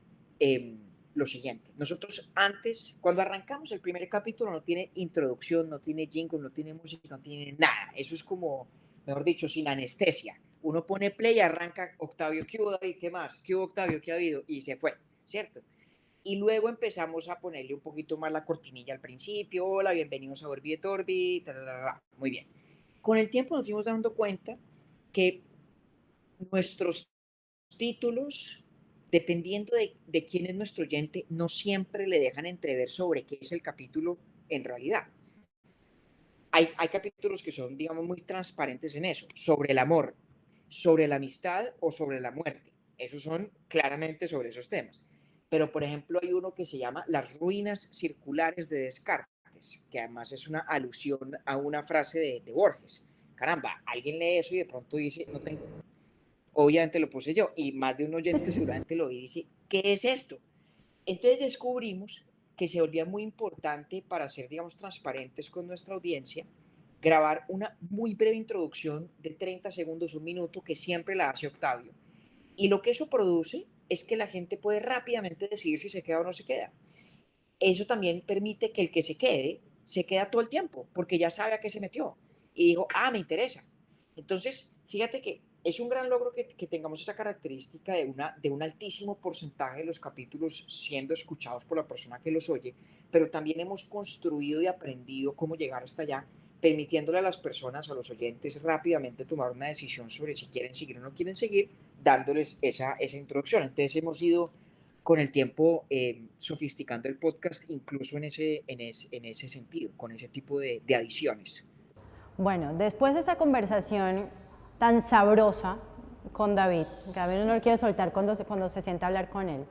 lo siguiente. Nosotros antes, cuando arrancamos el primer capítulo, no tiene introducción, no tiene jingle, no tiene música, no tiene nada. Eso es como, mejor dicho, sin anestesia. Uno pone play y arranca Octavio, ¿qué hubo, David? ¿Qué más? ¿Qué hubo, Octavio? ¿Qué ha habido? Y se fue, ¿cierto? Y luego empezamos a ponerle un poquito más la cortinilla al principio. Hola, bienvenidos a Orbi et Orbi. Muy bien. Con el tiempo nos fuimos dando cuenta que nuestros títulos, dependiendo de quién es nuestro oyente, no siempre le dejan entrever sobre qué es el capítulo en realidad. Hay capítulos que son, digamos, muy transparentes en eso, sobre el amor, sobre la amistad o sobre la muerte. Esos son claramente sobre esos temas. Pero, por ejemplo, hay uno que se llama Las ruinas circulares de Descartes, que además es una alusión a una frase de Borges. Caramba, alguien lee eso y de pronto dice, no tengo, obviamente lo puse yo, y más de un oyente seguramente lo vi y dice, ¿qué es esto? Entonces descubrimos que se volvía muy importante para ser, digamos, transparentes con nuestra audiencia, grabar una muy breve introducción de 30 segundos, un minuto, que siempre la hace Octavio. Y lo que eso produce es que la gente puede rápidamente decidir si se queda o no se queda. Eso también permite que el que se queda todo el tiempo, porque ya sabe a qué se metió. Y dijo, me interesa. Entonces, fíjate que es un gran logro que tengamos esa característica de un altísimo porcentaje de los capítulos siendo escuchados por la persona que los oye, pero también hemos construido y aprendido cómo llegar hasta allá, permitiéndole a las personas, a los oyentes, rápidamente tomar una decisión sobre si quieren seguir o no quieren seguir, dándoles esa introducción. Entonces hemos ido con el tiempo sofisticando el podcast incluso en ese sentido, con ese tipo de adiciones. Bueno, después de esta conversación tan sabrosa con David, que a veces no lo quiere soltar cuando se sienta a hablar con él,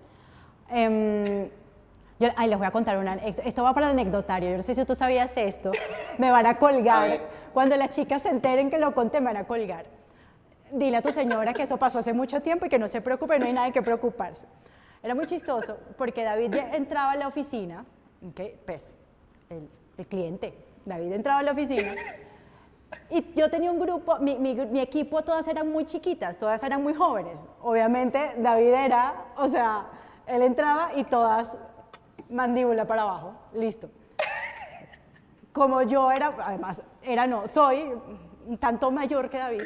les voy a contar esto va para el anecdotario, yo no sé si tú sabías esto, me van a colgar, cuando las chicas se enteren que lo conté me van a colgar. Dile a tu señora que eso pasó hace mucho tiempo y que no se preocupe, no hay nada que preocuparse. Era muy chistoso porque David entraba a la oficina, ¿okay? Pues el cliente, David entraba a la oficina y yo tenía un grupo, mi equipo, todas eran muy chiquitas, todas eran muy jóvenes. Obviamente David él entraba y todas mandíbula para abajo, listo. Como yo soy un tanto mayor que David,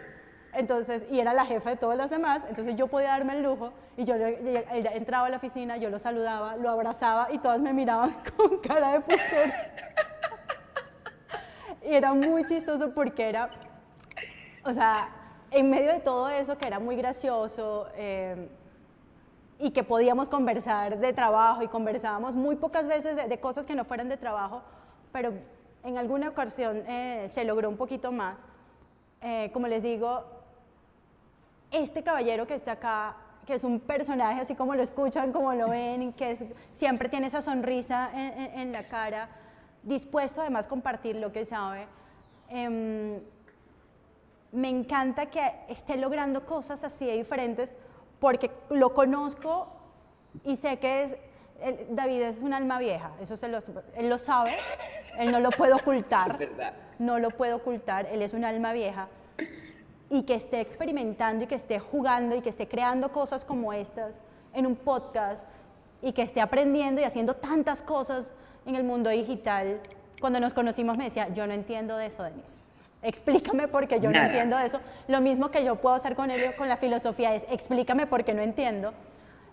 entonces, y era la jefa de todas las demás, entonces yo podía darme el lujo, y él entraba a la oficina, yo lo saludaba, lo abrazaba, y todas me miraban con cara de puchero. Y era muy chistoso porque en medio de todo eso, que era muy gracioso, y que podíamos conversar de trabajo, y conversábamos muy pocas veces de cosas que no fueran de trabajo, pero en alguna ocasión se logró un poquito más. Como les digo, este caballero que está acá que es un personaje así como lo escuchan, como lo ven, que siempre tiene esa sonrisa en la cara, dispuesto además a compartir lo que sabe. Me encanta que esté logrando cosas así de diferentes porque lo conozco y sé que David es un alma vieja, él lo sabe, él no lo puede ocultar, es verdad. no lo puede ocultar, él es un alma vieja y que esté experimentando y que esté jugando y que esté creando cosas como estas en un podcast y que esté aprendiendo y haciendo tantas cosas en el mundo digital. Cuando nos conocimos me decía, yo no entiendo de eso, Denise. Explícame porque yo no entiendo de eso. Lo mismo que yo puedo hacer con él, con la filosofía, es explícame porque no entiendo.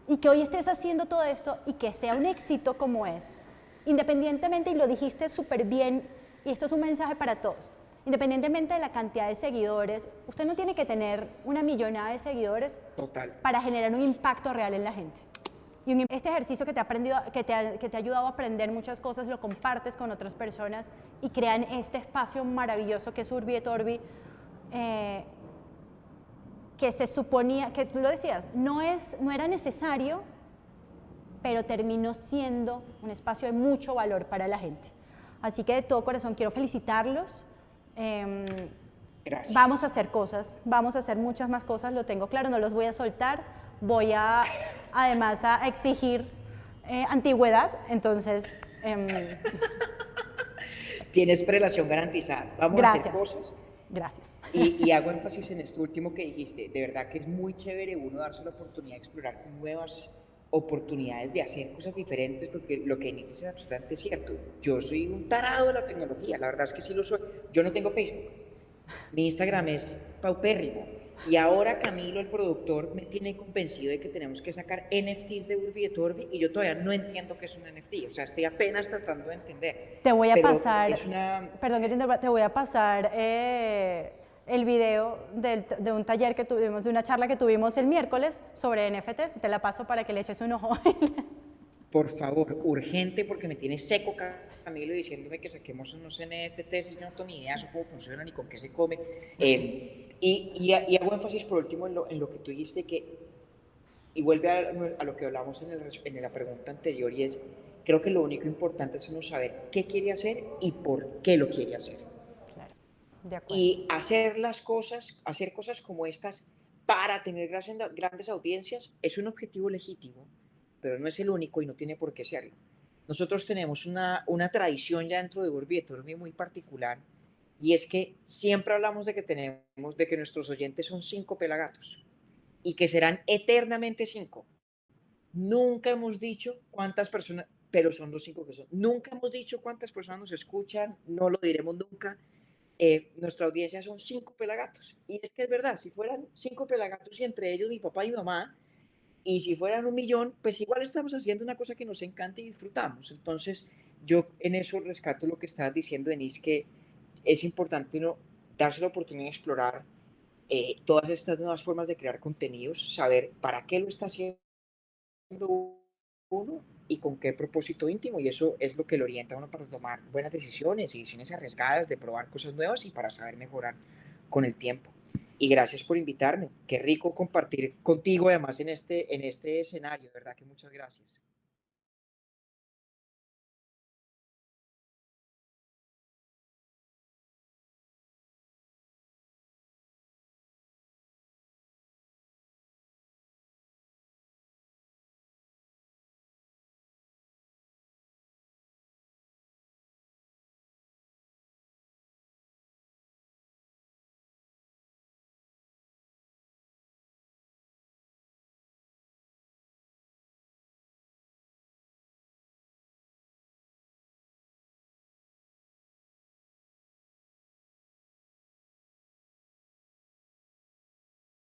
Y que hoy estés haciendo todo esto y que sea un éxito como es. Independientemente, y lo dijiste súper bien, y esto es un mensaje para todos, independientemente de la cantidad de seguidores, usted no tiene que tener una millonada de seguidores para generar un impacto real en la gente. Y este ejercicio que te ha ayudado a aprender muchas cosas, lo compartes con otras personas y crean este espacio maravilloso que es Urbi et Orbi, que se suponía, que tú lo decías, no era necesario, pero terminó siendo un espacio de mucho valor para la gente. Así que de todo corazón quiero felicitarlos. Gracias. Vamos a hacer cosas, vamos a hacer muchas más cosas, lo tengo claro, no los voy a soltar. Voy además a exigir antigüedad, entonces... Tienes prelación garantizada. Vamos a hacer cosas. Gracias. Y hago énfasis en esto último que dijiste. De verdad que es muy chévere uno darse la oportunidad de explorar nuevas oportunidades de hacer cosas diferentes, porque lo que dices es absolutamente cierto. Yo soy un tarado de la tecnología, la verdad es que sí lo soy. Yo no tengo Facebook. Mi Instagram es paupérrimo. Y ahora Camilo, el productor, me tiene convencido de que tenemos que sacar NFTs de Urbi et Orbi y yo todavía no entiendo qué es un NFT. O sea, estoy apenas tratando de entender. Te voy a pasar, perdón que te interrumpa, te voy a pasar el video de un taller que tuvimos, de una charla que tuvimos el miércoles sobre NFTs. Te la paso para que le eches un ojo. Por favor, urgente, porque me tiene seco Camilo diciéndome que saquemos unos NFTs y yo no tengo ni idea de cómo funcionan ni con qué se come. Y hago énfasis por último en lo que tú dijiste, y vuelve a lo que hablamos en la pregunta anterior, y es, creo que lo único importante es uno saber qué quiere hacer y por qué lo quiere hacer. Claro, de acuerdo. Y hacer cosas como estas para tener grandes audiencias es un objetivo legítimo, pero no es el único y no tiene por qué serlo. Nosotros tenemos una tradición ya dentro de Urbi et Orbi muy particular, y es que siempre hablamos de que nuestros oyentes son 5 pelagatos y que serán eternamente 5. Nunca hemos dicho cuántas personas, pero son los 5 que son. Nunca hemos dicho cuántas personas nos escuchan, no lo diremos nunca. Nuestra audiencia son 5 pelagatos. Y es que es verdad, si fueran 5 pelagatos y entre ellos mi papá y mi mamá, y si fueran 1.000.000, pues igual estamos haciendo una cosa que nos encanta y disfrutamos. Entonces, yo en eso rescato lo que estabas diciendo, Denise, que es importante uno darse la oportunidad de explorar todas estas nuevas formas de crear contenidos, saber para qué lo está haciendo uno y con qué propósito íntimo, y eso es lo que le orienta a uno para tomar buenas decisiones y decisiones arriesgadas, de probar cosas nuevas y para saber mejorar con el tiempo. Y gracias por invitarme. Qué rico compartir contigo además en este escenario, ¿verdad? Que muchas gracias.